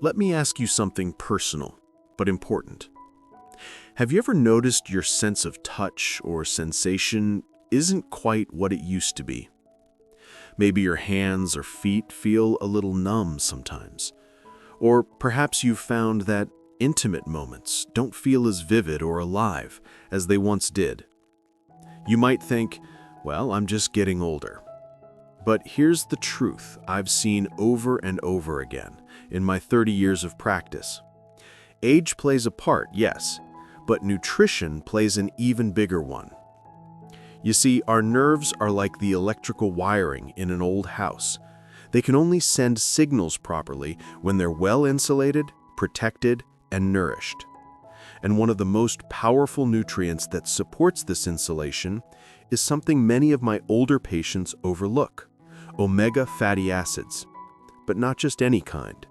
Let me ask you something personal, but important. Have you ever noticed your sense of touch or sensation isn't quite what it used to be? Maybe your hands or feet feel a little numb sometimes. Or perhaps you've found that intimate moments don't feel as vivid or alive as they once did. You might think, well, I'm just getting older. But here's the truth I've seen over and over again in my 30 years of practice. Age plays a part, yes, but nutrition plays an even bigger one. You see, our nerves are like the electrical wiring in an old house. They can only send signals properly when they're well insulated, protected, and nourished. And one of the most powerful nutrients that supports this insulation is something many of my older patients overlook: omega fatty acids. But not just any kind.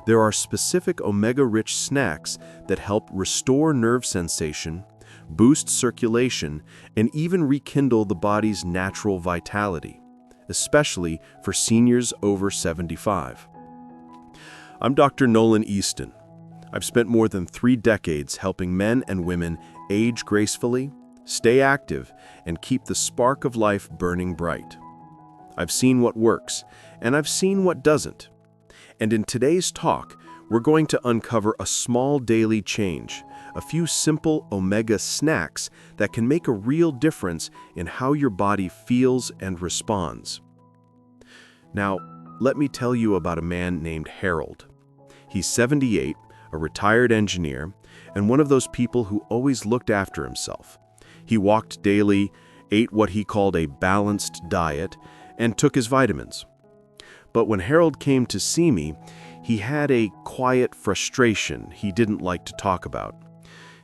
There are specific omega-rich snacks that help restore nerve sensation, boost circulation, and even rekindle the body's natural vitality, especially for seniors over 75. I'm Dr. Nolan Easton. I've spent more than 3 decades helping men and women age gracefully, stay active, and keep the spark of life burning bright. I've seen what works, and I've seen what doesn't. And in today's talk, we're going to uncover a small daily change, a few simple omega snacks that can make a real difference in how your body feels and responds. Now, let me tell you about a man named Harold. He's 78, a retired engineer, and one of those people who always looked after himself. He walked daily, ate what he called a balanced diet, and took his vitamins. But when Harold came to see me, he had a quiet frustration he didn't like to talk about.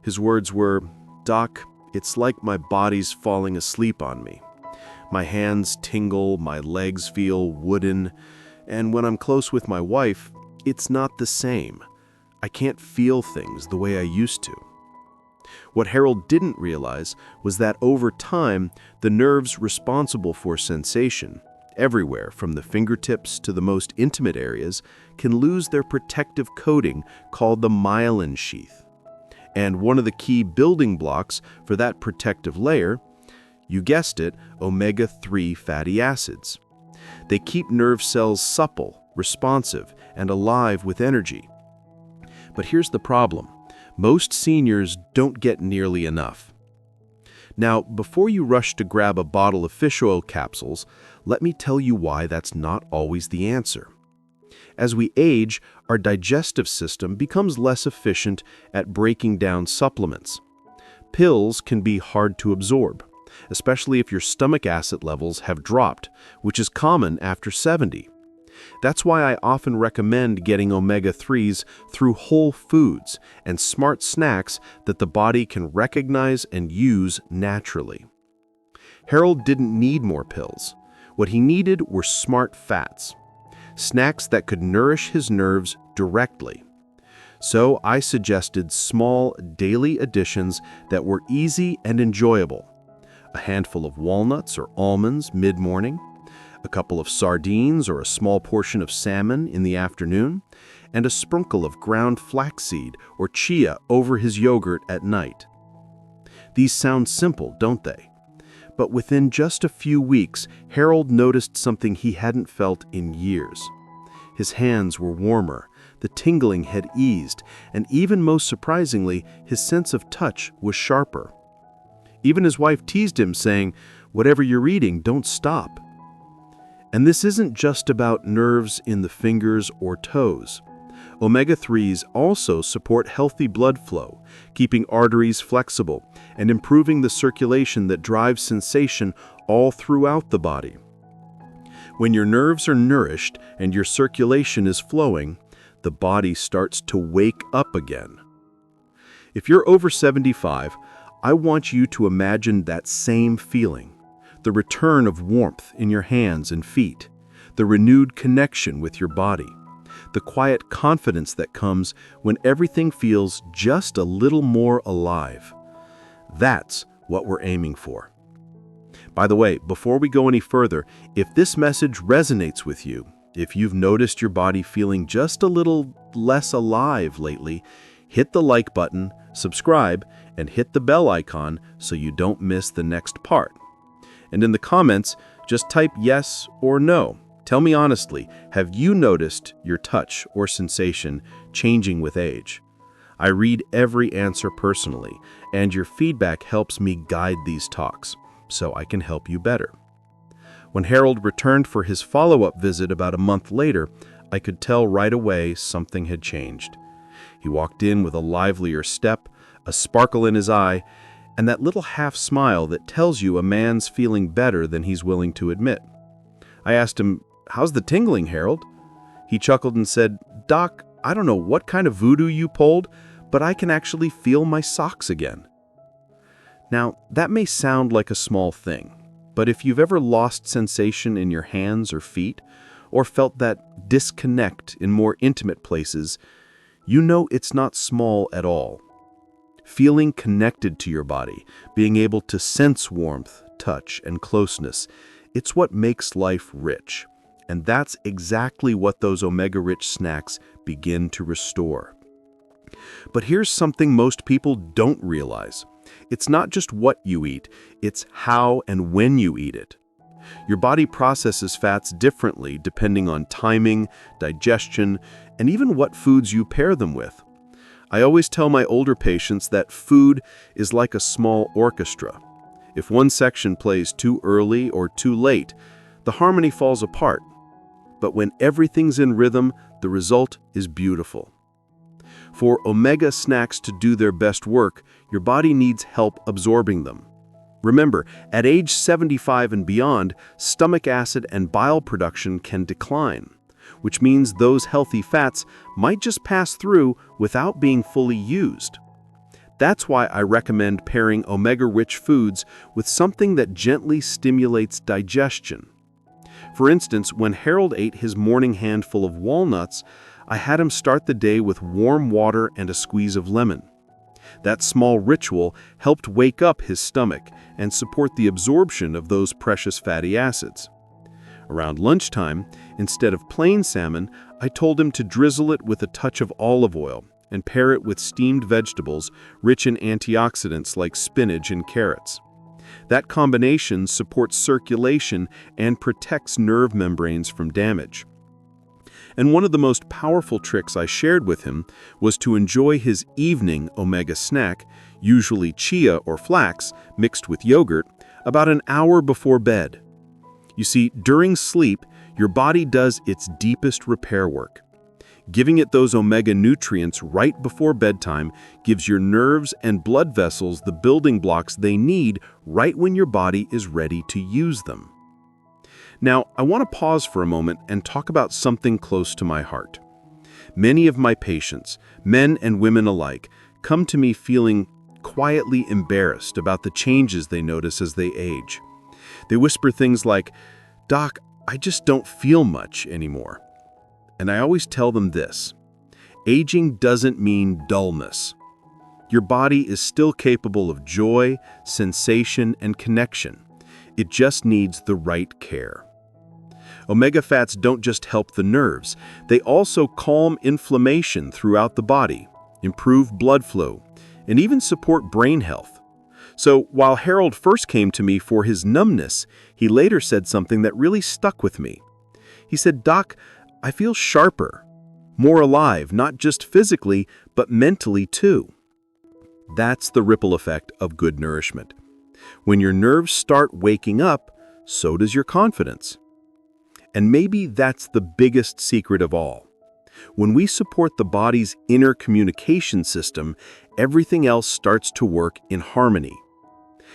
His words were, "Doc, it's like my body's falling asleep on me. My hands tingle, my legs feel wooden, and when I'm close with my wife, it's not the same. I can't feel things the way I used to." What Harold didn't realize was that over time, the nerves responsible for sensation, everywhere from the fingertips to the most intimate areas, can lose their protective coating called the myelin sheath. And one of the key building blocks for that protective layer, you guessed it, omega-3 fatty acids. They keep nerve cells supple, responsive, and alive with energy. But here's the problem. Most seniors don't get nearly enough. Now, before you rush to grab a bottle of fish oil capsules, let me tell you why that's not always the answer. As we age, our digestive system becomes less efficient at breaking down supplements. Pills can be hard to absorb, especially if your stomach acid levels have dropped, which is common after 70. That's why I often recommend getting omega-3s through whole foods and smart snacks that the body can recognize and use naturally. Harold didn't need more pills. What he needed were smart fats, snacks that could nourish his nerves directly. So I suggested small daily additions that were easy and enjoyable. A handful of walnuts or almonds mid-morning, a couple of sardines or a small portion of salmon in the afternoon, and a sprinkle of ground flaxseed or chia over his yogurt at night. These sound simple, don't they? But within just a few weeks, Harold noticed something he hadn't felt in years. His hands were warmer, the tingling had eased, and even most surprisingly, his sense of touch was sharper. Even his wife teased him, saying, "Whatever you're eating, don't stop." And this isn't just about nerves in the fingers or toes. Omega-3s also support healthy blood flow, keeping arteries flexible and improving the circulation that drives sensation all throughout the body. When your nerves are nourished and your circulation is flowing, the body starts to wake up again. If you're over 75, I want you to imagine that same feeling. The return of warmth in your hands and feet, the renewed connection with your body, the quiet confidence that comes when everything feels just a little more alive. That's what we're aiming for. By the way, before we go any further, if this message resonates with you, If you've noticed your body feeling just a little less alive lately, hit the like button, subscribe, and hit the bell icon so you don't miss the next part. And in the comments, just type yes or no. Tell me honestly, have you noticed your touch or sensation changing with age? I read every answer personally, and your feedback helps me guide these talks, so I can help you better. When Harold returned for his follow-up visit about a month later, I could tell right away something had changed. He walked in with a livelier step, a sparkle in his eye, and that little half smile that tells you a man's feeling better than he's willing to admit. I asked him, "How's the tingling, Harold?" He chuckled and said, "Doc, I don't know what kind of voodoo you pulled, but I can actually feel my socks again." Now, that may sound like a small thing, but if you've ever lost sensation in your hands or feet, or felt that disconnect in more intimate places, you know it's not small at all. Feeling connected to your body, being able to sense warmth, touch, and closeness, it's what makes life rich. And that's exactly what those omega-rich snacks begin to restore. But here's something most people don't realize. It's not just what you eat, it's how and when you eat it. Your body processes fats differently depending on timing, digestion, and even what foods you pair them with. I always tell my older patients that food is like a small orchestra. If one section plays too early or too late, the harmony falls apart. But when everything's in rhythm, the result is beautiful. For omega snacks to do their best work, your body needs help absorbing them. Remember, at age 75 and beyond, stomach acid and bile production can decline, which means those healthy fats might just pass through without being fully used. That's why I recommend pairing omega-rich foods with something that gently stimulates digestion. For instance, when Harold ate his morning handful of walnuts, I had him start the day with warm water and a squeeze of lemon. That small ritual helped wake up his stomach and support the absorption of those precious fatty acids. Around lunchtime, instead of plain salmon, I told him to drizzle it with a touch of olive oil and pair it with steamed vegetables rich in antioxidants like spinach and carrots. That combination supports circulation and protects nerve membranes from damage. And one of the most powerful tricks I shared with him was to enjoy his evening omega snack, usually chia or flax mixed with yogurt, about an hour before bed. You see, during sleep, your body does its deepest repair work. Giving it those omega nutrients right before bedtime gives your nerves and blood vessels the building blocks they need right when your body is ready to use them. Now, I want to pause for a moment and talk about something close to my heart. Many of my patients, men and women alike, come to me feeling quietly embarrassed about the changes they notice as they age. They whisper things like, "Doc, I just don't feel much anymore." And I always tell them this: aging doesn't mean dullness. Your body is still capable of joy, sensation, and connection. It just needs the right care. Omega fats don't just help the nerves, they also calm inflammation throughout the body, improve blood flow, and even support brain health. So while Harold first came to me for his numbness, he later said something that really stuck with me. He said, "Doc, I feel sharper, more alive, not just physically, but mentally too." That's the ripple effect of good nourishment. When your nerves start waking up, so does your confidence. And maybe that's the biggest secret of all. When we support the body's inner communication system, everything else starts to work in harmony.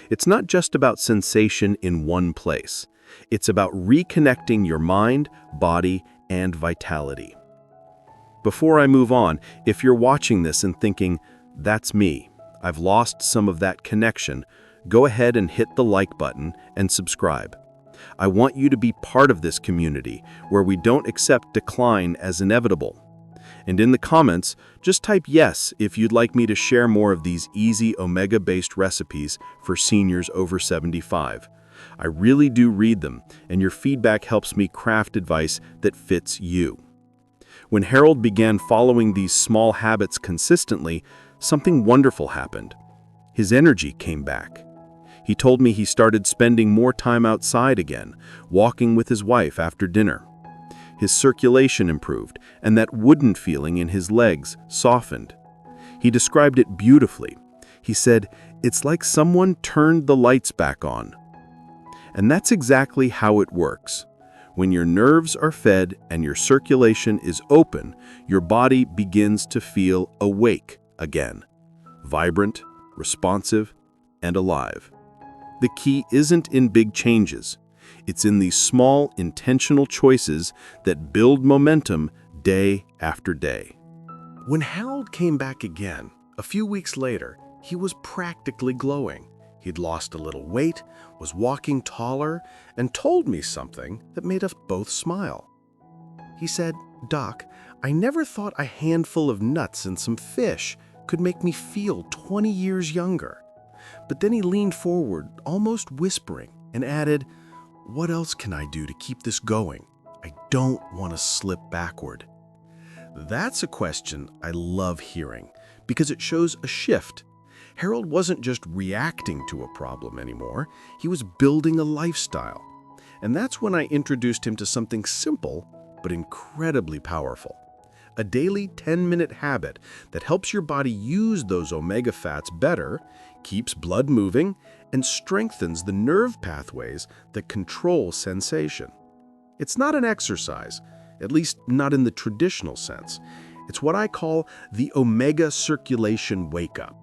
It's not just about sensation in one place. It's about reconnecting your mind, body, and vitality. Before I move on, if you're watching this and thinking, "That's me, I've lost some of that connection," go ahead and hit the like button and subscribe. I want you to be part of this community where we don't accept decline as inevitable. And in the comments, just type yes if you'd like me to share more of these easy omega-based recipes for seniors over 75. I really do read them, and your feedback helps me craft advice that fits you. When Harold began following these small habits consistently, something wonderful happened. His energy came back. He told me he started spending more time outside again, walking with his wife after dinner. His circulation improved, and that wooden feeling in his legs softened. He described it beautifully. He said, "It's like someone turned the lights back on." And that's exactly how it works. When your nerves are fed and your circulation is open, your body begins to feel awake again, vibrant, responsive, and alive. The key isn't in big changes. It's in these small, intentional choices that build momentum day after day. When Harold came back again, a few weeks later, he was practically glowing. He'd lost a little weight, was walking taller, and told me something that made us both smile. He said, "Doc, I never thought a handful of nuts and some fish could make me feel 20 years younger." But then he leaned forward, almost whispering, and added, "What else can I do to keep this going? I don't want to slip backward." That's a question I love hearing because it shows a shift. Harold wasn't just reacting to a problem anymore, he was building a lifestyle. And that's when I introduced him to something simple but incredibly powerful. A daily 10-minute habit that helps your body use those omega fats better, keeps blood moving, and strengthens the nerve pathways that control sensation. It's not an exercise, at least not in the traditional sense. It's what I call the omega circulation wake-up.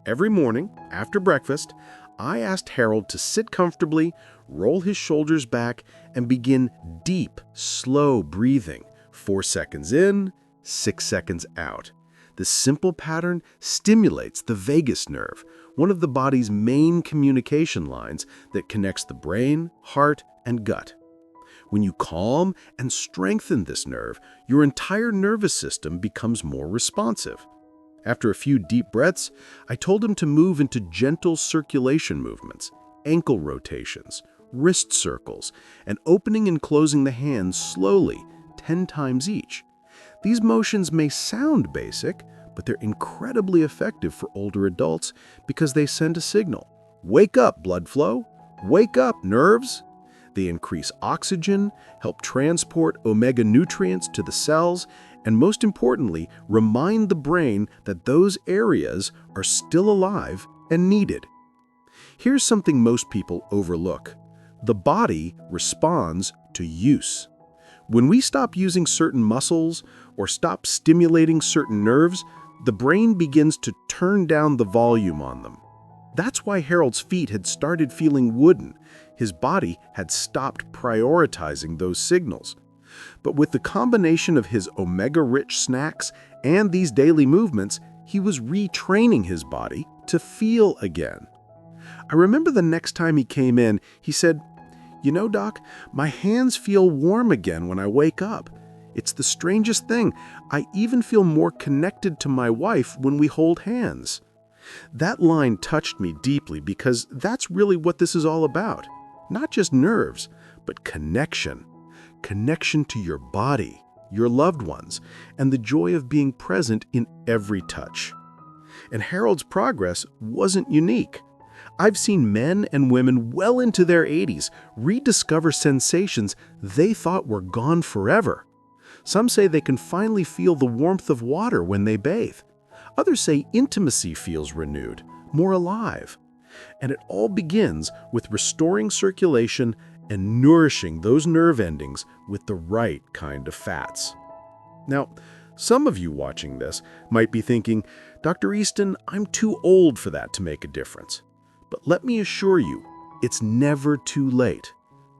Every morning, after breakfast, I asked Harold to sit comfortably, roll his shoulders back, and begin deep, slow breathing. 4 seconds in, 6 seconds out. This simple pattern stimulates the vagus nerve, one of the body's main communication lines that connects the brain, heart, and gut. When you calm and strengthen this nerve, your entire nervous system becomes more responsive. After a few deep breaths, I told him to move into gentle circulation movements, ankle rotations, wrist circles, and opening and closing the hands slowly, 10 times each. These motions may sound basic, but they're incredibly effective for older adults because they send a signal. Wake up, blood flow. Wake up, nerves. They increase oxygen, help transport omega nutrients to the cells, and most importantly, remind the brain that those areas are still alive and needed. Here's something most people overlook. The body responds to use. When we stop using certain muscles or stop stimulating certain nerves, the brain begins to turn down the volume on them. That's why Harold's feet had started feeling wooden. His body had stopped prioritizing those signals. But with the combination of his omega-rich snacks and these daily movements, he was retraining his body to feel again. I remember the next time he came in, he said, "You know, Doc, my hands feel warm again when I wake up. It's the strangest thing. I even feel more connected to my wife when we hold hands." That line touched me deeply because that's really what this is all about. Not just nerves, but connection. Connection to your body, your loved ones, and the joy of being present in every touch. And Harold's progress wasn't unique. I've seen men and women well into their 80s rediscover sensations they thought were gone forever. Some say they can finally feel the warmth of water when they bathe. Others say intimacy feels renewed, more alive. And it all begins with restoring circulation and nourishing those nerve endings with the right kind of fats. Now, some of you watching this might be thinking, "Dr. Easton, I'm too old for that to make a difference." But let me assure you, it's never too late.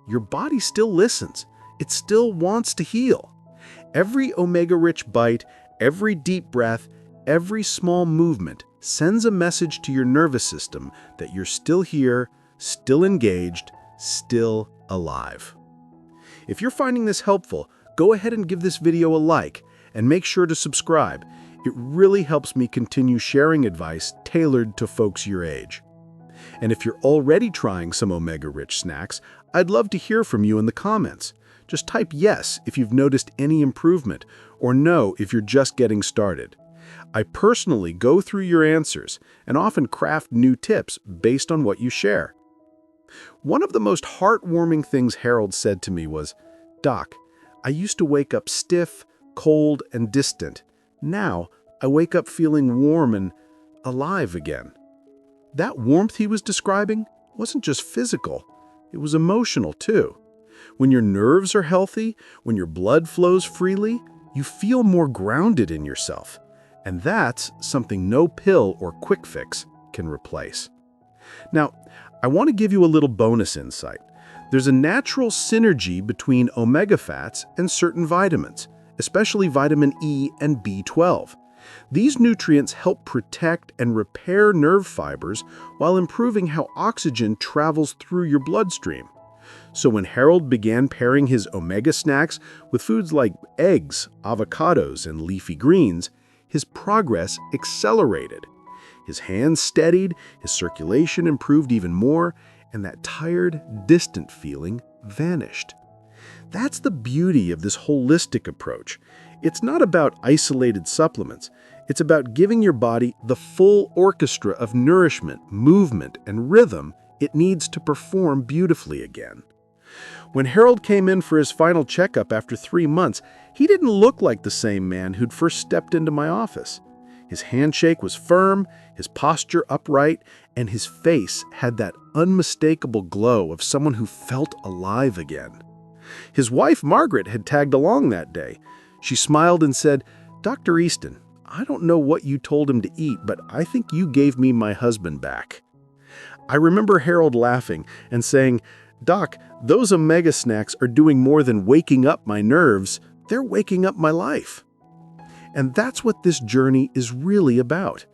Your body still listens. It still wants to heal. Every omega-rich bite, every deep breath, every small movement sends a message to your nervous system that you're still here, still engaged, still alive. If you're finding this helpful, go ahead and give this video a like and make sure to subscribe. It really helps me continue sharing advice tailored to folks your age. And if you're already trying some omega-rich snacks, I'd love to hear from you in the comments. Just type yes if you've noticed any improvement, or no if you're just getting started. I personally go through your answers and often craft new tips based on what you share. One of the most heartwarming things Harold said to me was, "Doc, I used to wake up stiff, cold, and distant. Now, I wake up feeling warm and alive again." That warmth he was describing wasn't just physical, it was emotional too. When your nerves are healthy, when your blood flows freely, you feel more grounded in yourself. And that's something no pill or quick fix can replace. Now, I want to give you a little bonus insight. There's a natural synergy between omega fats and certain vitamins, especially vitamin E and B12. These nutrients help protect and repair nerve fibers while improving how oxygen travels through your bloodstream. So when Harold began pairing his omega snacks with foods like eggs, avocados, and leafy greens, his progress accelerated. His hands steadied, his circulation improved even more, and that tired, distant feeling vanished. That's the beauty of this holistic approach. It's not about isolated supplements. It's about giving your body the full orchestra of nourishment, movement, and rhythm it needs to perform beautifully again. When Harold came in for his final checkup after 3 months, he didn't look like the same man who'd first stepped into my office. His handshake was firm, his posture upright, and his face had that unmistakable glow of someone who felt alive again. His wife, Margaret, had tagged along that day. She smiled and said, "Dr. Easton, I don't know what you told him to eat, but I think you gave me my husband back." I remember Harold laughing and saying, "Doc, those omega snacks are doing more than waking up my nerves, they're waking up my life." And that's what this journey is really about.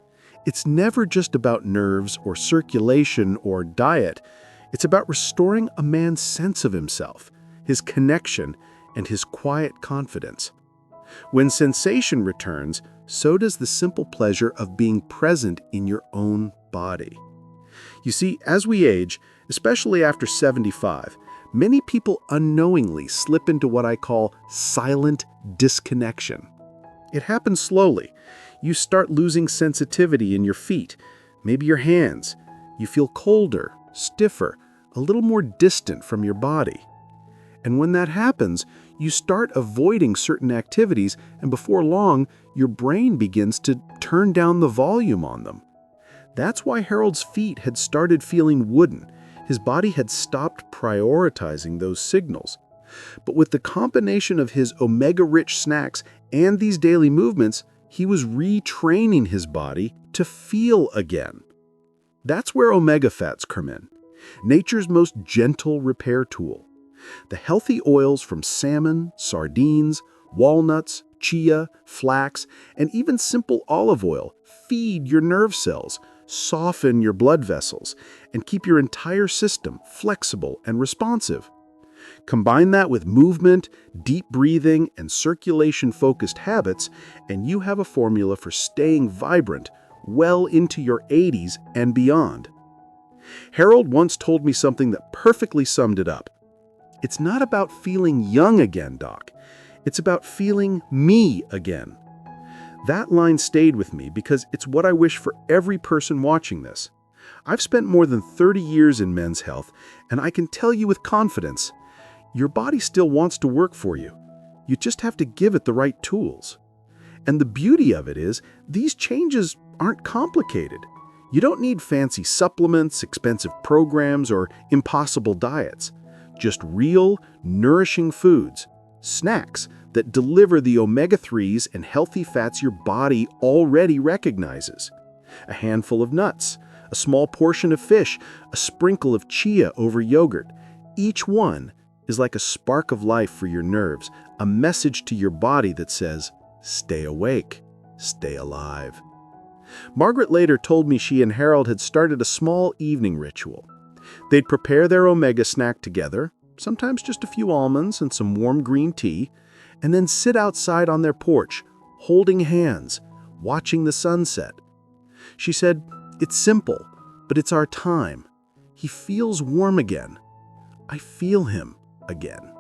It's never just about nerves or circulation or diet. It's about restoring a man's sense of himself, his connection, and his quiet confidence. When sensation returns, so does the simple pleasure of being present in your own body. You see, as we age, especially after 75, many people unknowingly slip into what I call silent disconnection. It happens slowly. You start losing sensitivity in your feet, maybe your hands. You feel colder, stiffer, a little more distant from your body. And when that happens, you start avoiding certain activities, and before long, your brain begins to turn down the volume on them. That's why Harold's feet had started feeling wooden. His body had stopped prioritizing those signals. But with the combination of his omega-rich snacks and these daily movements, he was retraining his body to feel again. That's where omega fats come in, nature's most gentle repair tool. The healthy oils from salmon, sardines, walnuts, chia, flax, and even simple olive oil feed your nerve cells, soften your blood vessels, and keep your entire system flexible and responsive. Combine that with movement, deep breathing, and circulation-focused habits, and you have a formula for staying vibrant well into your 80s and beyond. Harold once told me something that perfectly summed it up. "It's not about feeling young again, Doc. It's about feeling me again." That line stayed with me because it's what I wish for every person watching this. I've spent more than 30 years in men's health, and I can tell you with confidence, your body still wants to work for you. You just have to give it the right tools. And the beauty of it is, these changes aren't complicated. You don't need fancy supplements, expensive programs, or impossible diets. Just real, nourishing foods, snacks that deliver the omega-3s and healthy fats your body already recognizes. A handful of nuts, a small portion of fish, a sprinkle of chia over yogurt. Each one is like a spark of life for your nerves, a message to your body that says, stay awake, stay alive. Margaret later told me she and Harold had started a small evening ritual. They'd prepare their omega snack together, sometimes just a few almonds and some warm green tea, and then sit outside on their porch, holding hands, watching the sunset. She said, "It's simple, but it's our time. He feels warm again. I feel him again.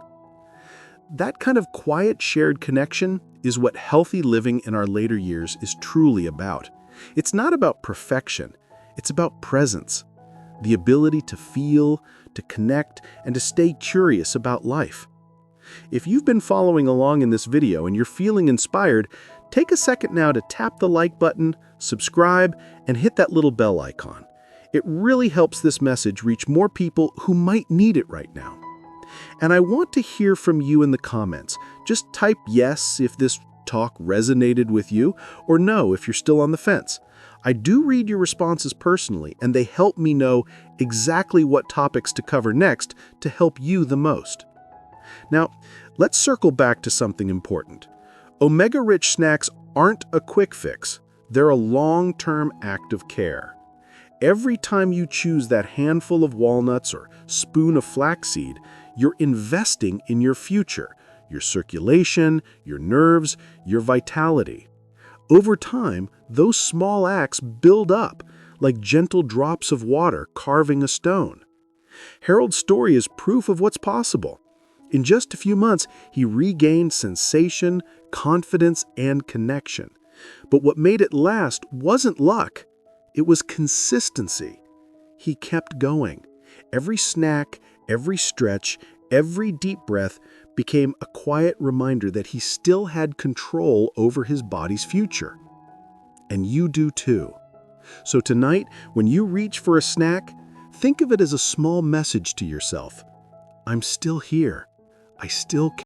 That kind of quiet shared connection is what healthy living in our later years is truly about. It's not about perfection. It's about presence, the ability to feel, to connect, and to stay curious about life. If you've been following along in this video and you're feeling inspired, take a second now to tap the like button, subscribe, and hit that little bell icon. It really helps this message reach more people who might need it right now. And I want to hear from you in the comments. Just type yes if this talk resonated with you, or no if you're still on the fence. I do read your responses personally, and they help me know exactly what topics to cover next to help you the most. Now, let's circle back to something important. Omega-rich snacks aren't a quick fix. They're a long-term act of care. Every time you choose that handful of walnuts or spoon of flaxseed, you're investing in your future, your circulation, your nerves, your vitality. Over time, those small acts build up, like gentle drops of water carving a stone. Harold's story is proof of what's possible. In just a few months, he regained sensation, confidence, and connection. But what made it last wasn't luck. It was consistency. He kept going. Every snack, every stretch, every deep breath became a quiet reminder that he still had control over his body's future. And you do too. So tonight, when you reach for a snack, think of it as a small message to yourself. I'm still here. I still care.